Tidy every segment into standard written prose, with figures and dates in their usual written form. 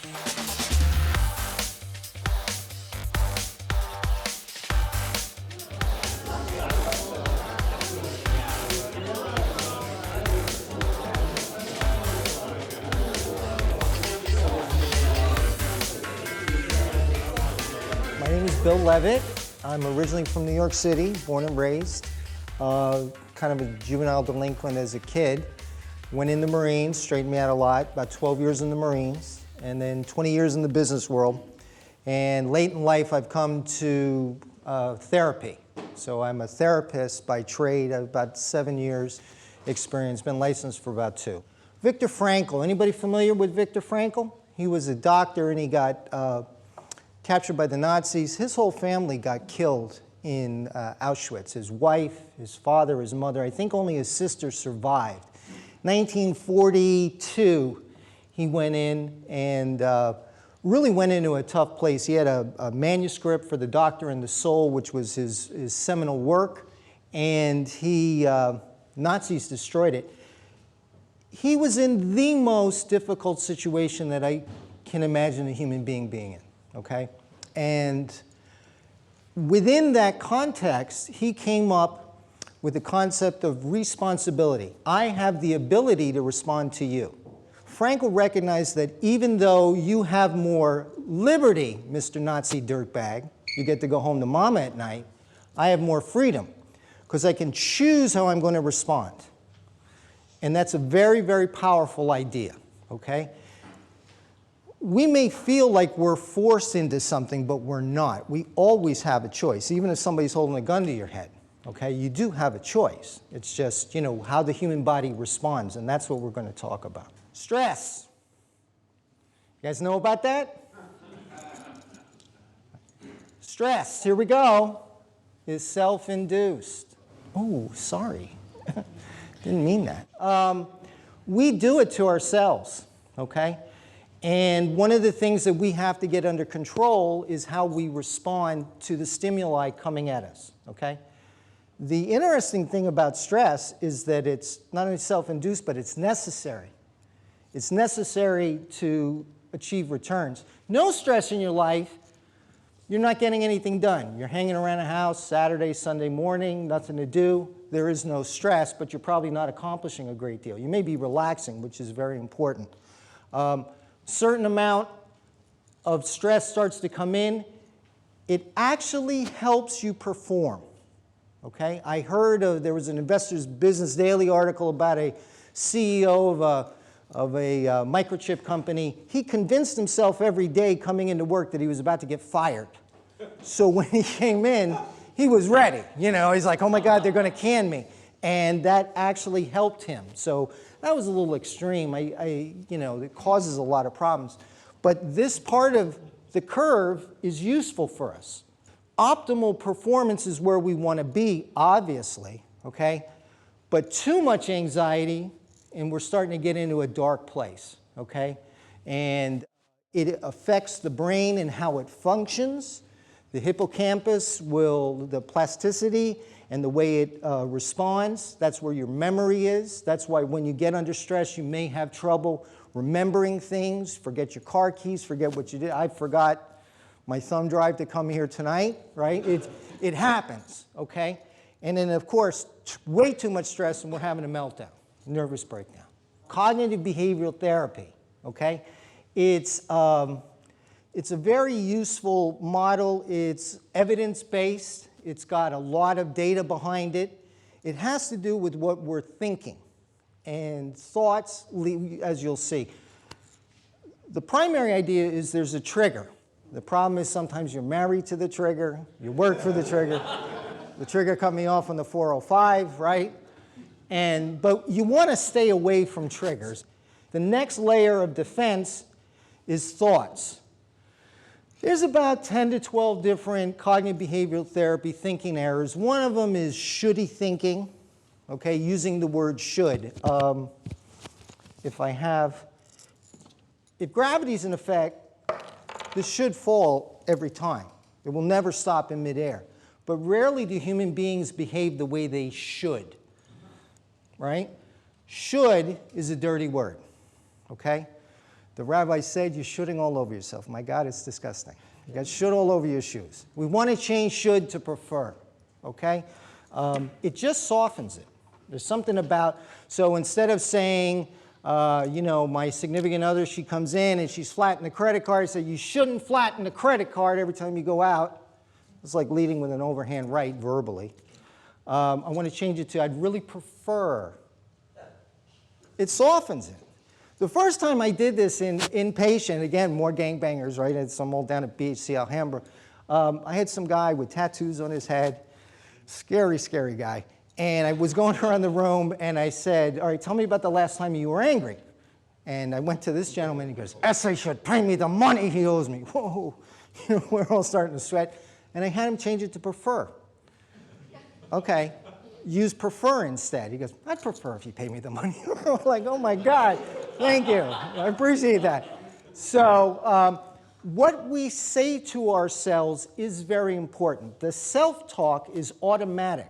My name is Bill Leavitt. I'm originally from New York City, born and raised. Kind of a juvenile delinquent as a kid. Went in the Marines, straightened me out a lot, about 12 years in the Marines, and then 20 years in the business world. And late in life, I've come to therapy. So I'm a therapist by trade. I have about 7 years experience, been licensed for about 2. Viktor Frankl, anybody familiar with Viktor Frankl? He was a doctor and he got captured by the Nazis. His whole family got killed in Auschwitz. His wife, his father, his mother. I think only his sister survived. 1942, he went in and really went into a tough place. He had a manuscript for The Doctor and the Soul, which was his seminal work, and Nazis destroyed it. He was in the most difficult situation that I can imagine a human being being in. Okay? And within that context, he came up with the concept of responsibility. I have the ability to respond to you. Frankl recognized that even though you have more liberty, Mr. Nazi dirtbag, you get to go home to mama at night, I have more freedom because I can choose how I'm going to respond. And that's a very, very powerful idea. Okay? We may feel like we're forced into something, but we're not. We always have a choice, even if somebody's holding a gun to your head. Okay, you do have a choice. It's just, how the human body responds, and that's what we're going to talk about. Stress. You guys know about that? Stress, here we go, is self-induced. Oh, sorry. Didn't mean that. We do it to ourselves, okay? And one of the things that we have to get under control is how we respond to the stimuli coming at us, okay? The interesting thing about stress is that it's not only self-induced, but it's necessary. It's necessary to achieve returns. No stress in your life, you're not getting anything done. You're hanging around a house Saturday, Sunday morning, nothing to do. There is no stress, but you're probably not accomplishing a great deal. You may be relaxing, which is very important. Certain amount of stress starts to come in, it actually helps you perform. Okay? I heard there was an Investor's Business Daily article about a CEO of a microchip company. He convinced himself every day coming into work that he was about to get fired. So when he came in, he was ready. He's like, oh my God, they're going to can me. And that actually helped him. So that was a little extreme. It causes a lot of problems. But this part of the curve is useful for us. Optimal performance is where we want to be, obviously, okay? But too much anxiety, and we're starting to get into a dark place, okay? And it affects the brain and how it functions. The hippocampus the plasticity and the way it responds, that's where your memory is. That's why when you get under stress, you may have trouble remembering things, forget your car keys, forget what you did. I forgot my thumb drive to come here tonight, right? It happens, okay? And then, of course, way too much stress and we're having a meltdown, nervous breakdown. Cognitive behavioral therapy, okay? It's a very useful model. It's evidence-based. It's got a lot of data behind it. It has to do with what we're thinking. And thoughts, as you'll see. The primary idea is there's a trigger. The problem is sometimes you're married to the trigger, you work for the trigger. The trigger cut me off on the 405, right? But you want to stay away from triggers. The next layer of defense is thoughts. There's about 10 to 12 different cognitive behavioral therapy thinking errors. One of them is shouldy thinking, okay, using the word should. If gravity's in effect, this should fall every time. It will never stop in midair. But rarely do human beings behave the way they should, right? Should is a dirty word, okay? The rabbi said you're shooting all over yourself. My God, it's disgusting. You got should all over your shoes. We want to change should to prefer, okay? It just softens it. There's something about, so instead of saying, you know, my significant other, she comes in and she's flattening the credit card, I say you shouldn't flatten the credit card every time you go out. It's like leading with an overhand right verbally. I want to change it to I'd really prefer. It softens it. The first time I did this in inpatient, again, more gangbangers, right? It's some old down at BHC Alhambra. I had some guy with tattoos on his head, scary, scary guy. And I was going around the room and I said, all right, tell me about the last time you were angry. And I went to this gentleman, he goes, SA should pay me the money he owes me. Whoa, you know, we're all starting to sweat. And I had him change it to prefer. Okay, use prefer instead. He goes, I'd prefer if you pay me the money. We're like, oh my God, thank you. I appreciate that. So what we say to ourselves is very important. The self-talk is automatic.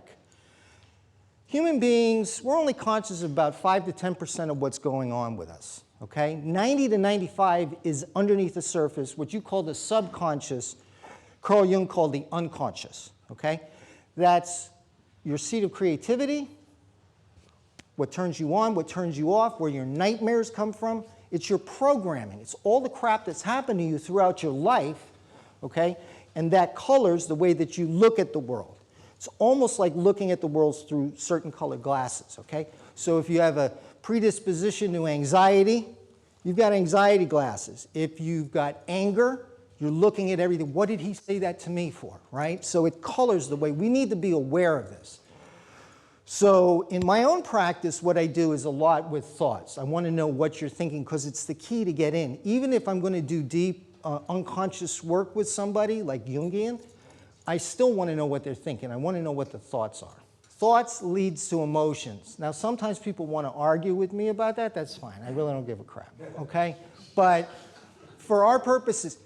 Human beings, we're only conscious of about 5 to 10% of what's going on with us, okay? 90 to 95 is underneath the surface, what you call the subconscious, Carl Jung called the unconscious, okay? That's your seat of creativity, what turns you on, what turns you off, where your nightmares come from. It's your programming. It's all the crap that's happened to you throughout your life, okay? And that colors the way that you look at the world. It's almost like looking at the world through certain colored glasses, okay? So if you have a predisposition to anxiety, you've got anxiety glasses. If you've got anger, you're looking at everything. What did he say that to me for, right? So it colors the way. We need to be aware of this. So in my own practice, what I do is a lot with thoughts. I want to know what you're thinking because it's the key to get in. Even if I'm going to do deep unconscious work with somebody like Jungian, I still want to know what they're thinking. I want to know what the thoughts are. Thoughts leads to emotions. Now, sometimes people want to argue with me about that. That's fine. I really don't give a crap, okay? But for our purposes,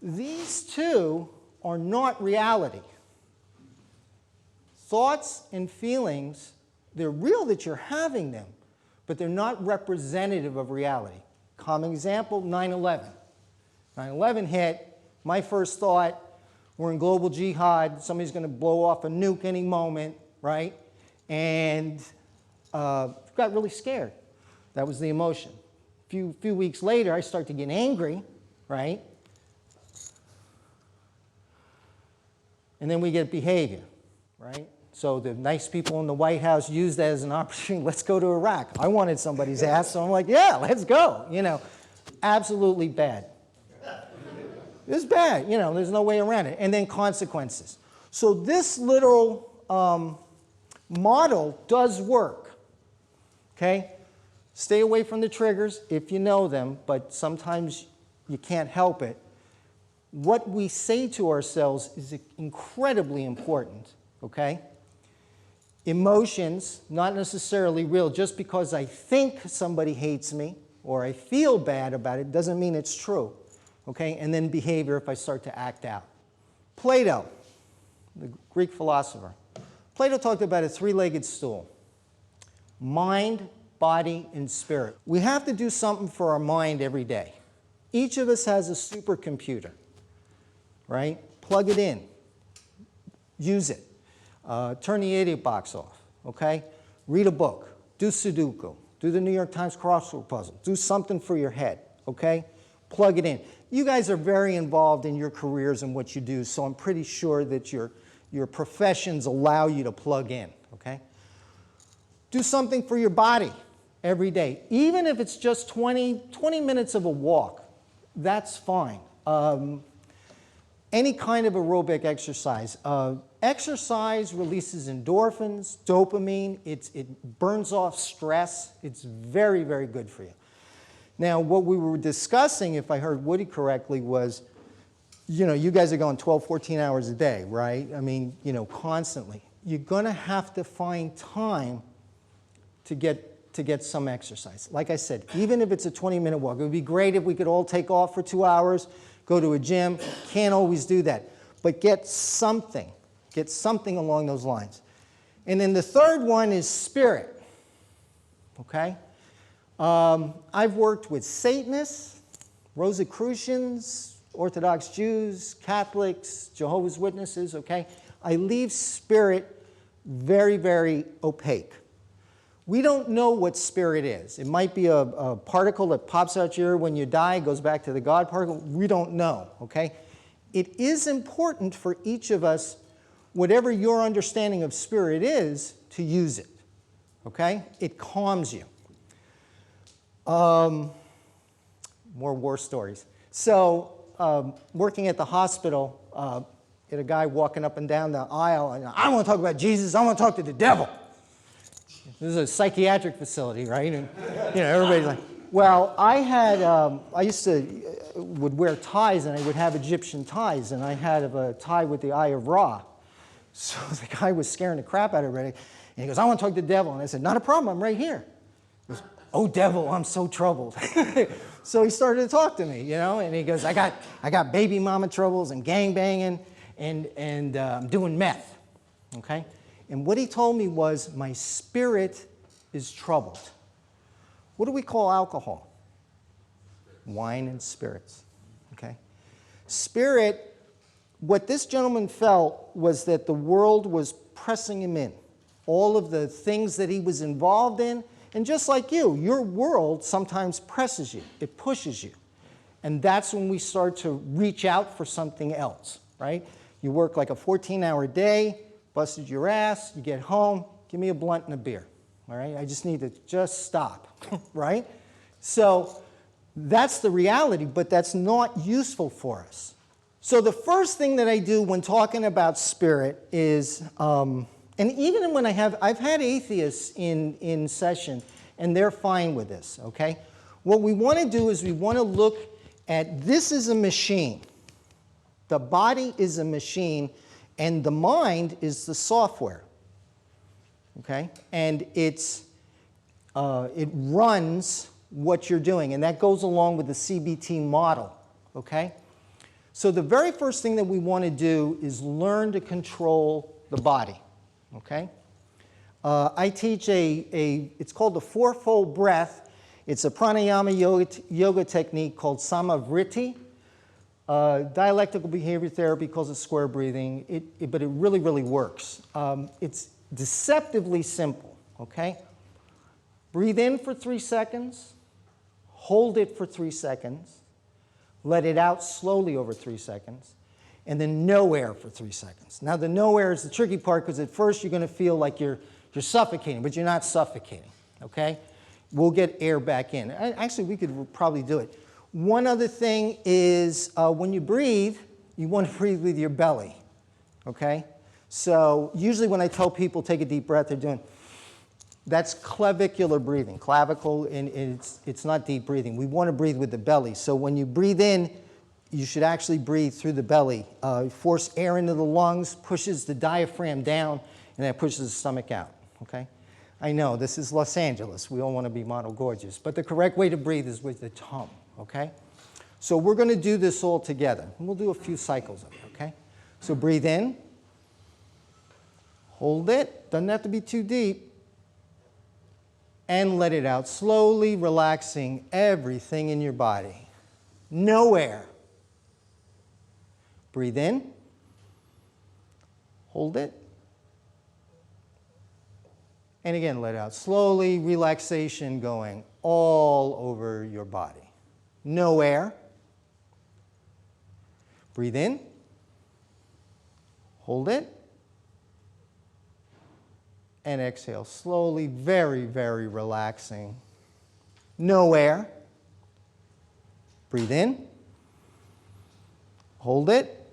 these two are not reality. Thoughts and feelings, they're real that you're having them, but they're not representative of reality. Common example, 9/11. 9/11 hit. My first thought, we're in global jihad. Somebody's going to blow off a nuke any moment, right? And got really scared. That was the emotion. A few weeks later, I start to get angry, right? And then we get behavior, right? So the nice people in the White House used that as an opportunity. Let's go to Iraq. I wanted somebody's ass, so I'm like, yeah, let's go. You know, absolutely bad. It's bad. You know, there's no way around it. And then consequences. So this little model does work. Okay? Stay away from the triggers if you know them, but sometimes you can't help it. What we say to ourselves is incredibly important, okay? Emotions, not necessarily real. Just because I think somebody hates me or I feel bad about it doesn't mean it's true, okay? And then behavior if I start to act out. Plato, the Greek philosopher. Plato talked about a three-legged stool. Mind, body, and spirit. We have to do something for our mind every day. Each of us has a supercomputer. Right? Plug it in. Use it. Turn the idiot box off. Okay? Read a book. Do Sudoku. Do the New York Times crossword puzzle. Do something for your head. Okay? Plug it in. You guys are very involved in your careers and what you do, so I'm pretty sure that your professions allow you to plug in. Okay? Do something for your body every day. Even if it's just 20 minutes of a walk, that's fine. Any kind of aerobic exercise. Exercise releases endorphins, dopamine. It burns off stress. It's very, very good for you. Now, what we were discussing, if I heard Woody correctly, was, you know, you guys are going 12, 14 hours a day, right? I mean, you know, constantly. You're going to have to find time to get some exercise. Like I said, even if it's a 20-minute walk, it would be great if we could all take off for 2 hours, go to a gym. Can't always do that. But get something along those lines. And then the third one is spirit. Okay? I've worked with Satanists. Rosicrucians, Orthodox Jews, Catholics, Jehovah's Witnesses, okay? I leave spirit very, very opaque. We don't know what spirit is. It might be a particle that pops out your ear when you die, goes back to the God particle. We don't know, okay? It is important for each of us, whatever your understanding of spirit is, to use it, okay? It calms you. More war stories. So, working at the hospital, had a guy walking up and down the aisle, and I don't want to talk about Jesus, I want to talk to the devil. This is a psychiatric facility, right? And everybody's like, well, I used to would wear ties, and I would have Egyptian ties, and I had a tie with the Eye of Ra. So the guy was scaring the crap out of everybody, and he goes, I want to talk to the devil. And I said, not a problem, I'm right here. He goes, oh, devil, I'm so troubled. So he started to talk to me, and he goes, I got baby mama troubles and gang banging, and I'm doing meth, okay? And what he told me was, my spirit is troubled. What do we call alcohol? Wine and spirits, okay? Spirit, what this gentleman felt was that the world was pressing him in. All of the things that he was involved in, and just like you, your world sometimes presses you, it pushes you. And that's when we start to reach out for something else, right? You work like a 14-hour day, busted your ass, you get home, give me a blunt and a beer, all right? I just need to just stop, right? So that's the reality, but that's not useful for us. So the first thing that I do when talking about spirit is, and even when I've had atheists in session, and they're fine with this, okay? What we want to do is we want to look at, this is a machine. The body is a machine, and the mind is the software, okay? And it runs what you're doing, and that goes along with the CBT model, okay? So the very first thing that we want to do is learn to control the body, okay? I teach it's called the fourfold breath. It's a pranayama yoga technique called samavritti. Dialectical behavior therapy calls it square breathing, but it really, really works. It's deceptively simple, okay? Breathe in for 3 seconds, hold it for 3 seconds, let it out slowly over 3 seconds, and then no air for 3 seconds. Now the no air is the tricky part, because at first you're going to feel like you're suffocating, but you're not suffocating, okay? We'll get air back in. Actually, we could probably do it. One other thing is when you breathe, you want to breathe with your belly, okay? So usually when I tell people take a deep breath, they're doing, that's clavicular breathing. Clavicle, and it's not deep breathing. We want to breathe with the belly. So when you breathe in, you should actually breathe through the belly. Force air into the lungs, pushes the diaphragm down, and that pushes the stomach out, okay? I know, this is Los Angeles. We all want to be model gorgeous. But the correct way to breathe is with the tongue, okay? So we're going to do this all together. And we'll do a few cycles of it, okay? So breathe in. Hold it. Doesn't have to be too deep. And let it out slowly, relaxing everything in your body. No air. Breathe in. Hold it. And again, let it out slowly, relaxation going all over your body. No air. Breathe in. Hold it. And exhale slowly, very, very relaxing. No air. Breathe in. Hold it.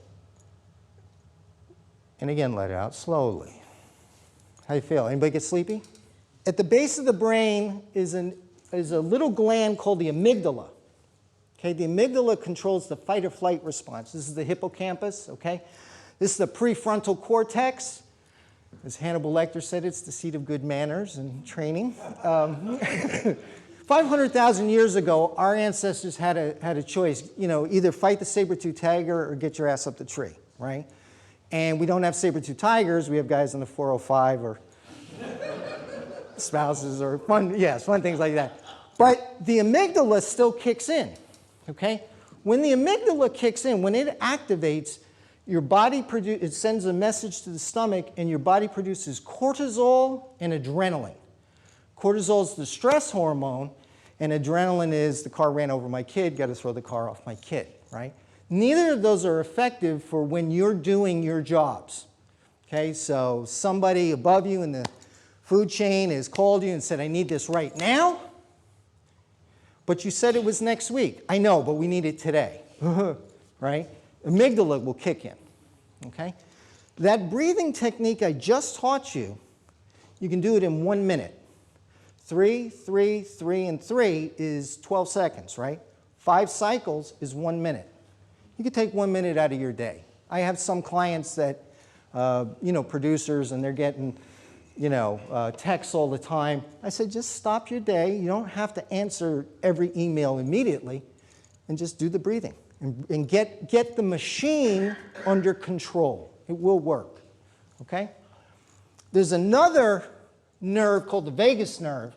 And again, let it out slowly. How you feel? Anybody get sleepy? At the base of the brain is a little gland called the amygdala. Okay, the amygdala controls the fight or flight response. This is the hippocampus, okay? This is the prefrontal cortex. As Hannibal Lecter said, it's the seat of good manners and training. 500,000 years ago, our ancestors had a choice, either fight the saber-toothed tiger or get your ass up the tree, right? And we don't have saber-toothed tigers. We have guys in the 405 or spouses or fun things like that. But the amygdala still kicks in, okay? When the amygdala kicks in, when it activates, your body it sends a message to the stomach, and your body produces cortisol and adrenaline. Cortisol is the stress hormone, and adrenaline is the car ran over my kid, got to throw the car off my kid, right? Neither of those are effective for when you're doing your jobs. Okay, so somebody above you in the food chain has called you and said, I need this right now, but you said it was next week. I know, but we need it today, right? Amygdala will kick in, okay? That breathing technique I just taught you, you can do it in 1 minute. 3, 3, 3, and 3 is 12 seconds, right? 5 cycles is 1 minute. You could take 1 minute out of your day. I have some clients that, producers, and they're getting, texts all the time. I said, just stop your day. You don't have to answer every email immediately, and just do the breathing. And get the machine under control. It will work, okay? There's another nerve called the vagus nerve,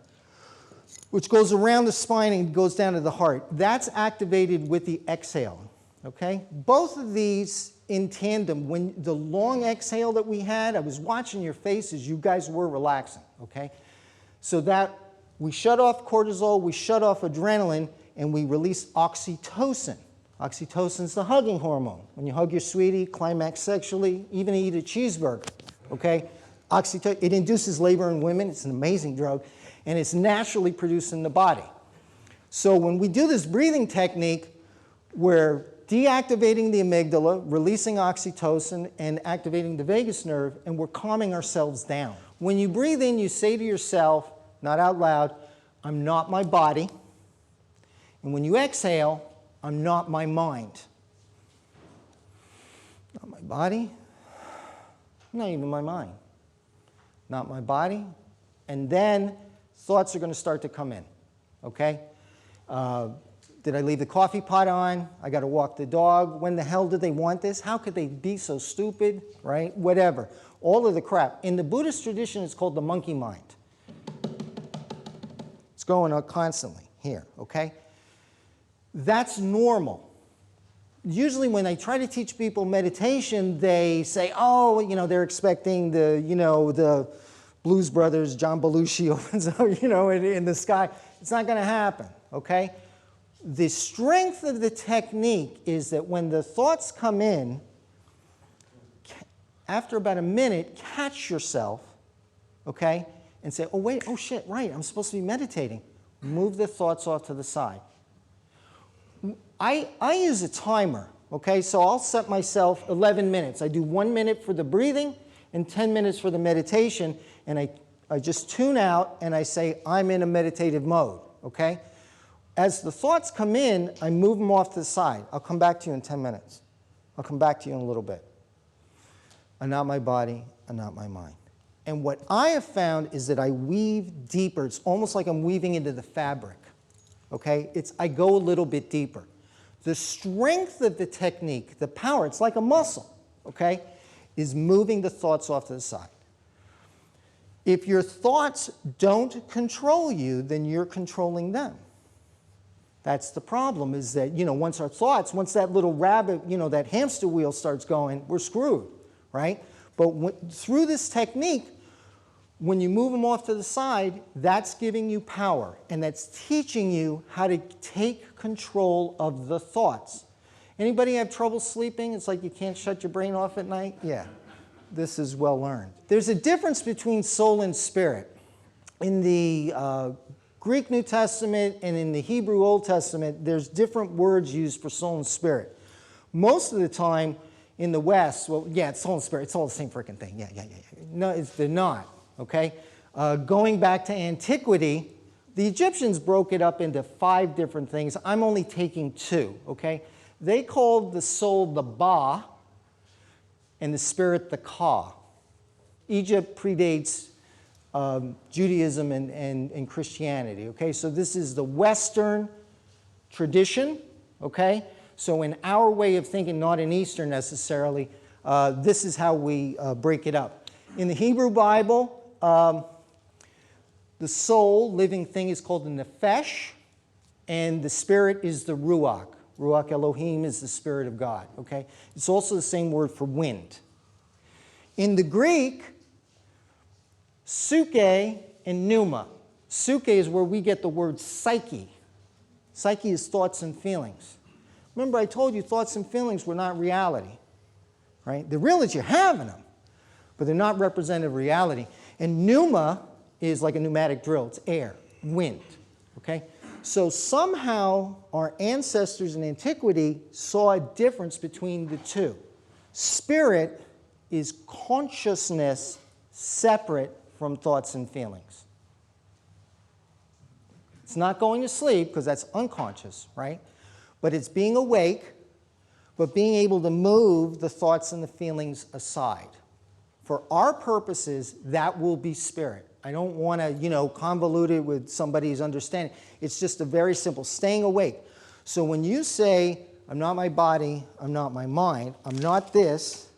which goes around the spine and goes down to the heart. That's activated with the exhale, okay? Both of these in tandem. When the long exhale that we had, I was watching your faces, you guys were relaxing, okay? So that we shut off cortisol, we shut off adrenaline, and we release oxytocin. Oxytocin is the hugging hormone. When you hug your sweetie, climax sexually, even eat a cheeseburger, okay? Oxytocin, it induces labor in women. It's an amazing drug, and it's naturally produced in the body. So when we do this breathing technique, we're deactivating the amygdala, releasing oxytocin, and activating the vagus nerve, and we're calming ourselves down. When you breathe in, you say to yourself, not out loud, I'm not my body. And when you exhale, I'm not my mind. Not my body, not even my mind. Not my body. And then thoughts are going to start to come in, okay? Did I leave the coffee pot on? I got to walk the dog. When the hell did they want this? How could they be so stupid, right? Whatever. All of the crap. In the Buddhist tradition, it's called the monkey mind. It's going on constantly here, okay? That's normal. Usually when I try to teach people meditation, they say, oh, they're expecting the Blues Brothers, John Belushi opens up, in the sky. It's not going to happen, okay? The strength of the technique is that when the thoughts come in, after about a minute, catch yourself, okay, and say, oh, wait, oh, shit, right, I'm supposed to be meditating. Move the thoughts off to the side. I use a timer, okay, so I'll set myself 11 minutes. I do 1 minute for the breathing and 10 minutes for the meditation, and I just tune out and I say, I'm in a meditative mode, okay? As the thoughts come in, I move them off to the side. I'll come back to you in 10 minutes. I'll come back to you in a little bit. I'm not my body, I'm not my mind. And what I have found is that I weave deeper. It's almost like I'm weaving into the fabric, okay? I go a little bit deeper. The strength of the technique, the power, it's like a muscle, okay, is moving the thoughts off to the side. If your thoughts don't control you, then you're controlling them. That's the problem, is that, once our thoughts, once that little rabbit, that hamster wheel starts going, we're screwed, right? But through this technique, when you move them off to the side, that's giving you power, and that's teaching you how to take control of the thoughts. Anybody have trouble sleeping? It's like you can't shut your brain off at night? Yeah, this is well learned. There's a difference between soul and spirit. In the Greek New Testament and in the Hebrew Old Testament, there's different words used for soul and spirit. Most of the time in the West, well, yeah, it's soul and spirit. It's all the same freaking thing. Yeah. No, they're not. Okay? Going back to antiquity, the Egyptians broke it up into 5 different things. I'm only taking 2, okay? They called the soul the Ba and the spirit the Ka. Egypt predates Judaism and Christianity, okay? So this is the Western tradition, okay? So in our way of thinking, not in Eastern necessarily, this is how we break it up. In the Hebrew Bible, the soul, living thing, is called the nefesh, and the spirit is the ruach. Ruach Elohim is the Spirit of God, okay? It's also the same word for wind. In the Greek, suke and pneuma. Suke is where we get the word psyche. Psyche is thoughts and feelings. Remember, I told you thoughts and feelings were not reality, right? They're real that you're having them, but they're not representative of reality. And pneuma is like a pneumatic drill. It's air, wind, okay? So somehow our ancestors in antiquity saw a difference between the two. Spirit is consciousness separate from thoughts and feelings. It's not going to sleep because that's unconscious, right? But it's being awake, but being able to move the thoughts and the feelings aside. For our purposes, that will be spirit. I don't want to, convolute it with somebody's understanding. It's just a very simple, staying awake. So when you say, I'm not my body, I'm not my mind, I'm not this,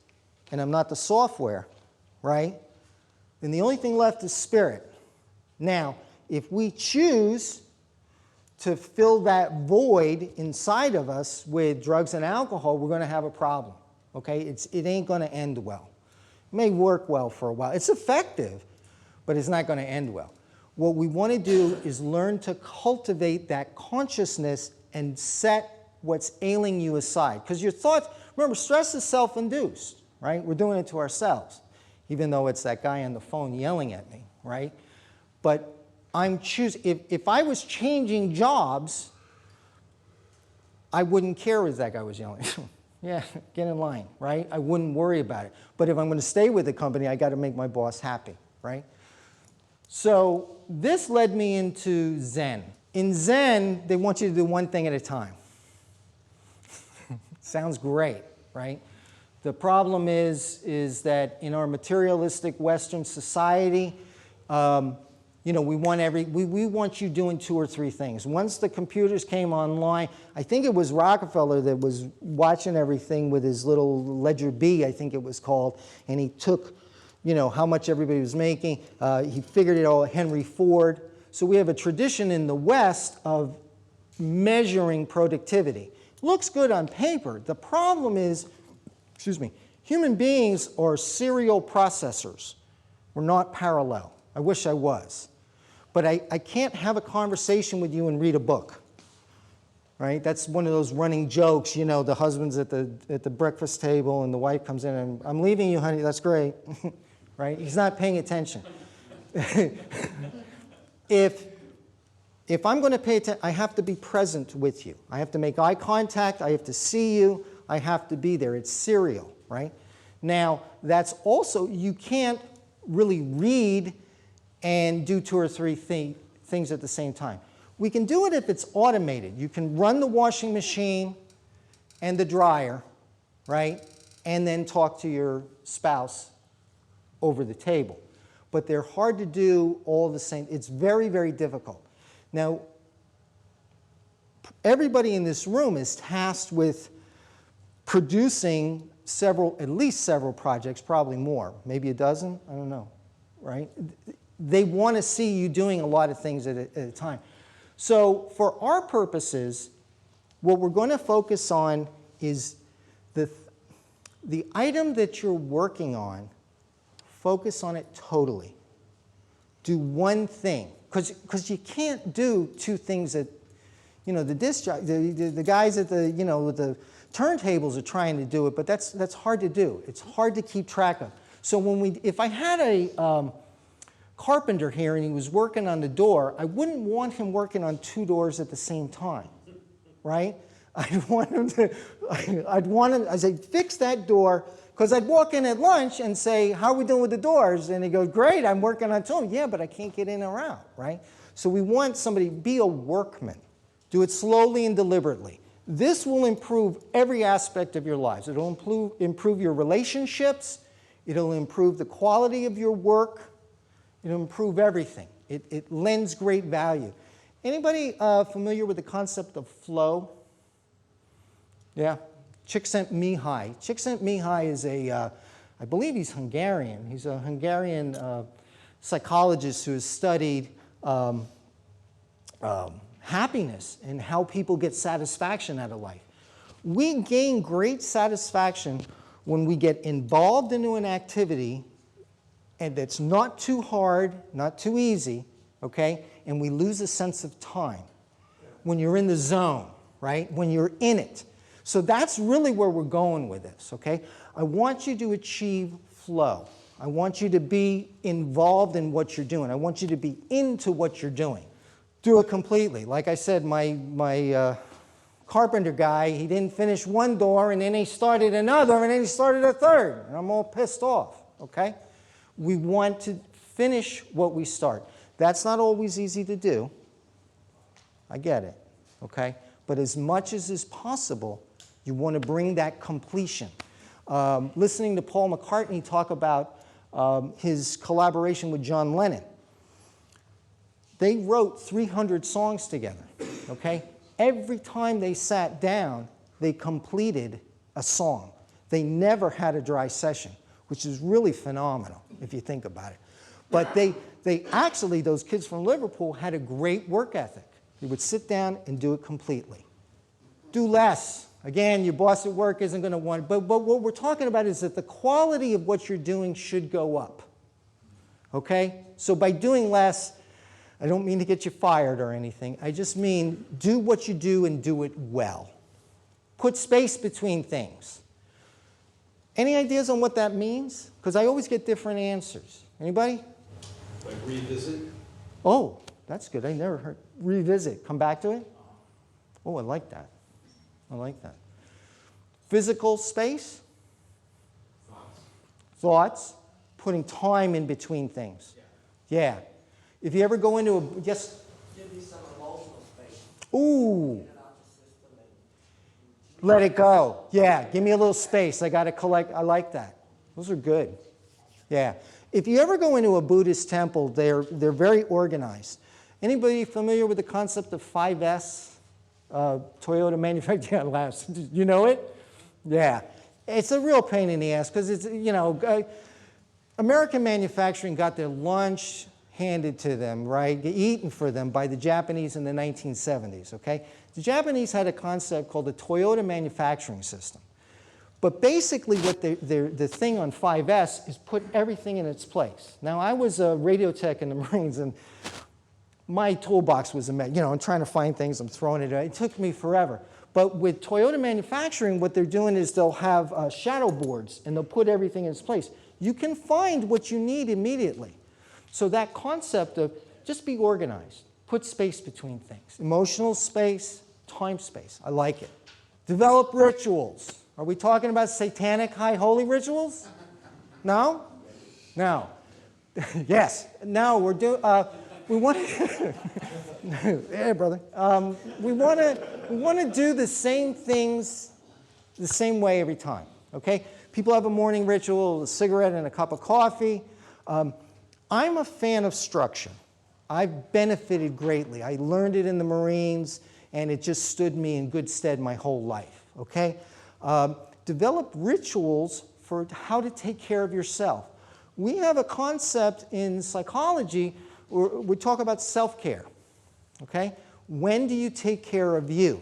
and I'm not the software, right? Then the only thing left is spirit. Now, if we choose to fill that void inside of us with drugs and alcohol, we're going to have a problem, okay? It ain't going to end well. It may work well for a while. It's effective, but it's not going to end well. What we want to do is learn to cultivate that consciousness and set what's ailing you aside. Because your thoughts, remember, stress is self-induced, right? We're doing it to ourselves, even though it's that guy on the phone yelling at me, right? But I'm choosing, if I was changing jobs, I wouldn't care if that guy was yelling. Yeah, get in line, right? I wouldn't worry about it. But if I'm going to stay with the company, I got to make my boss happy, right? So this led me into Zen. In Zen, they want you to do one thing at a time. Sounds great, right? The problem is that in our materialistic Western society, we want you doing 2 or 3 things. Once the computers came online, I think it was Rockefeller that was watching everything with his little Ledger B, I think it was called, and he took, how much everybody was making. He figured it all, Henry Ford. So we have a tradition in the West of measuring productivity. Looks good on paper. The problem is, human beings are serial processors. We're not parallel. I wish I was. But I can't have a conversation with you and read a book, right? That's one of those running jokes, the husband's at the breakfast table and the wife comes in and, I'm leaving you, honey, that's great, right? He's not paying attention. If I'm going to pay attention, I have to be present with you. I have to make eye contact, I have to see you, I have to be there. It's serial, right? Now, that's also, you can't really read and do 2 or 3 things at the same time. We can do it if it's automated. You can run the washing machine and the dryer, right? And then talk to your spouse over the table. But they're hard to do all the same. It's very, very difficult. Now, everybody in this room is tasked with producing at least several projects, probably more, maybe a dozen, I don't know, right? They want to see you doing a lot of things at a time. So for our purposes, what we're going to focus on is the item that you're working on, focus on it totally. Do one thing, because you can't do 2 things at, the disc jockey, the guys at the, with the turntables are trying to do it, but that's hard to do. It's hard to keep track of. So if I had a carpenter here and he was working on the door, I wouldn't want him working on 2 doors at the same time, right? I'd say, fix that door, because I'd walk in at lunch and say, how are we doing with the doors? And he goes, great, I'm working on 2. Yeah, but I can't get in or out, right? So we want somebody, be a workman. Do it slowly and deliberately. This will improve every aspect of your lives. It'll improve your relationships. It'll improve the quality of your work. It'll improve everything. It lends great value. Anybody familiar with the concept of flow? Yeah? Csikszentmihalyi. Csikszentmihalyi is I believe he's Hungarian. He's a Hungarian psychologist who has studied happiness and how people get satisfaction out of life. We gain great satisfaction when we get involved into an activity and that's not too hard, not too easy, okay? And we lose a sense of time when you're in the zone, right? When you're in it. So that's really where we're going with this, okay? I want you to achieve flow. I want you to be involved in what you're doing. I want you to be into what you're doing. Do it completely. Like I said, my carpenter guy, he didn't finish one door, and then he started another, and then he started a third. And I'm all pissed off, okay? We want to finish what we start. That's not always easy to do. I get it, okay? But as much as is possible, you want to bring that completion. Listening to Paul McCartney talk about his collaboration with John Lennon. They wrote 300 songs together, okay? Every time they sat down, they completed a song. They never had a dry session, which is really phenomenal if you think about it. But they actually, those kids from Liverpool had a great work ethic. They would sit down and do it completely. Do less. Again, your boss at work isn't going to want it. But what we're talking about is that the quality of what you're doing should go up. Okay? So by doing less, I don't mean to get you fired or anything. I just mean do what you do and do it well. Put space between things. Any ideas on what that means? Because I always get different answers. Anybody? Like revisit? Oh, that's good. I never heard. Revisit. Come back to it? Oh, I like that. I like that. Physical space? Thoughts. Putting time in between things. Yeah. If you ever go into a, yes? Give me some emotional space. Ooh. Get out the system and Let it go. Yeah, give me a little space. I got to collect. I like that. Those are good. Yeah. If you ever go into a Buddhist temple, they're very organized. Anybody familiar with the concept of 5S? Toyota manufacturing last. You know it? Yeah. It's a real pain in the ass because it's, you know, American manufacturing got their lunch handed to them, right, eaten for them by the Japanese in the 1970s, okay? The Japanese had a concept called the Toyota manufacturing system. But basically what the thing on 5S is put everything in its place. Now, I was a radio tech in the Marines, and my toolbox was a mess. You know, I'm trying to find things, I'm throwing it out. It took me forever. But with Toyota manufacturing, what they're doing is they'll have shadow boards, and they'll put everything in its place. You can find what you need immediately. So that concept of just be organized, put space between things. Emotional space, time space. I like it. Develop rituals. Are we talking about satanic high holy rituals? No? No. Yes. Now we're doing, we want to, yeah, brother. We want to do the same things the same way every time, okay? People have a morning ritual, a cigarette and a cup of coffee. I'm a fan of structure. I've benefited greatly. I learned it in the Marines, and it just stood me in good stead my whole life, okay? Develop rituals for how to take care of yourself. We have a concept in psychology where we talk about self-care, okay? When do you take care of you?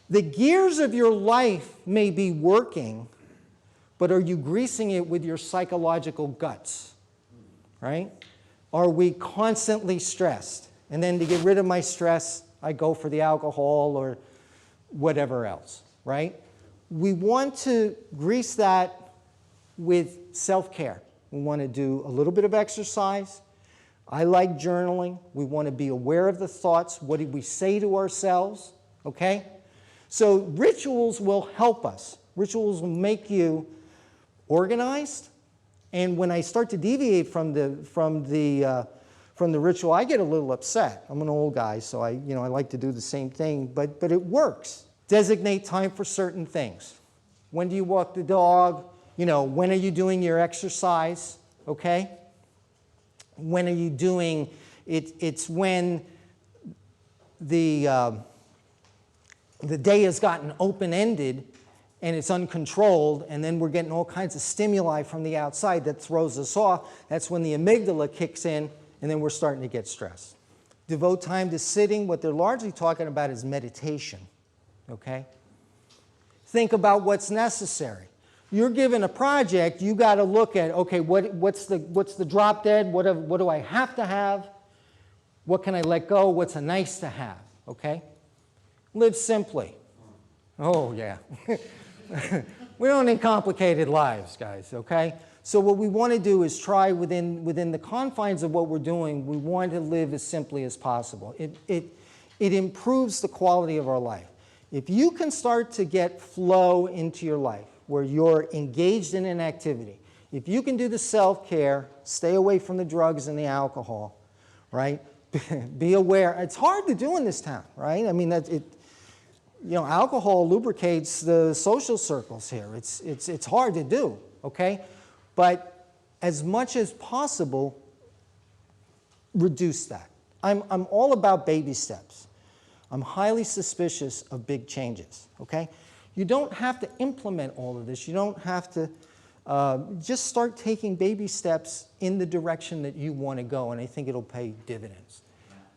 The gears of your life may be working, but are you greasing it with your psychological guts? Right? Are we constantly stressed? And then to get rid of my stress, I go for the alcohol or whatever else, right? We want to grease that with self-care. We want to do a little bit of exercise. I like journaling. We want to be aware of the thoughts. What do we say to ourselves? Okay? So rituals will help us. Rituals will make you organized. And when I start to deviate from the ritual, I get a little upset. I'm an old guy, so I like to do the same thing, but it works. Designate time for certain things. When do you walk the dog? You know, when are you doing your exercise? Okay? When are you doing it? It's when the day has gotten open-ended and it's uncontrolled, and then we're getting all kinds of stimuli from the outside that throws us off. That's when the amygdala kicks in, and then we're starting to get stressed. Devote time to sitting. What they're largely talking about is meditation, okay? think about what's necessary. You're given a project, you got to look at, okay, what's the drop dead? What do I have to have? What can I let go? What's a nice to have? Okay? Live simply. Oh, yeah. We don't need complicated lives, guys, okay? So what we want to do is try within the confines of what we're doing, we want to live as simply as possible. It improves the quality of our life. If you can start to get flow into your life, where you're engaged in an activity, if you can do the self-care, stay away from the drugs and the alcohol, right? Be aware. It's hard to do in this town, right? I mean, alcohol lubricates the social circles here. It's hard to do, okay? But as much as possible, reduce that. I'm all about baby steps. I'm highly suspicious of big changes, okay? You don't have to implement all of this. You don't have to just start taking baby steps in the direction that you want to go, and I think it'll pay dividends.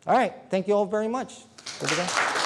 All right, thank you all very much. Good to go.